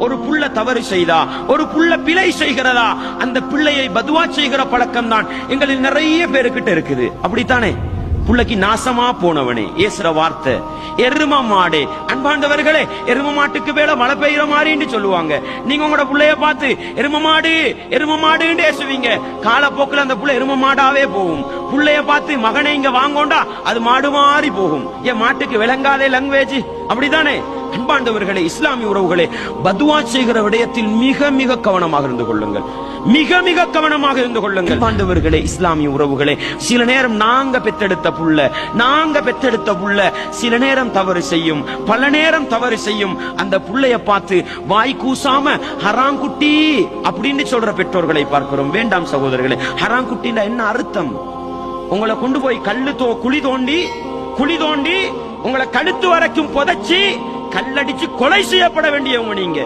ஒரு புள்ள தவறு செய்தா, ஒரு புள்ள பிழை செய்கிறதா, அந்த பிள்ளையை பதுவா செய்கிற பழக்கம் தான் எங்களில் நிறைய பேருக்கிட்ட இருக்குது. அப்படித்தானே? புள்ளைக்கு நாசமா போனவனே ஏசுற வார்த்தை எரும மாடு. அன்பாண்டவர்களே, எரும மாட்டுக்கு மேல மழை பெய்யற மாதிரின்னு சொல்லுவாங்க. நீங்க உங்களோட புள்ளைய பார்த்து எரும மாடுன்னு ஏசுவீங்க. காலப்போக்கில் அந்த புள்ள எரும மாடாவே போகும். புள்ளைய பார்த்து மகனை இங்க வாங்கோண்டா அது மாடு மாறி போகும். என் மாட்டுக்கு விளங்காதே லாங்குவேஜ். அப்படித்தானே? அன்பாண்டவர்களே, இஸ்லாமிய உறவுகளே, பதுவா செய்கிற விடயத்தில் மிக மிக கவனமாக இருந்து கொள்ளுங்கள். மிக மிக கவனமாக இருந்து கொள்ளுங்கள். அன்பாண்டவர்களே, இஸ்லாமிய உறவுகளே, சில நேரம் நாங்க பெற்றெடுத்த புள்ள சில நேரம் தவறு செய்யும், பல நேரம் தவறு செய்யும். அந்த புள்ளைய பார்த்து வாய் கூசாம ஹராங்குட்டி அப்படின்னு சொல்ற பெற்றோர்களை பார்க்கிறோம். வேண்டாம் சகோதரர்களே. ஹராங்குட்டின்னா என்ன அர்த்தம்? உங்களை கொண்டு போய் குழி தோண்டி உங்களை கழுத்து வரைக்கும் புதைச்சி கல்லடிச்சு கொலை செய்யப்பட வேண்டியவங்க நீங்க.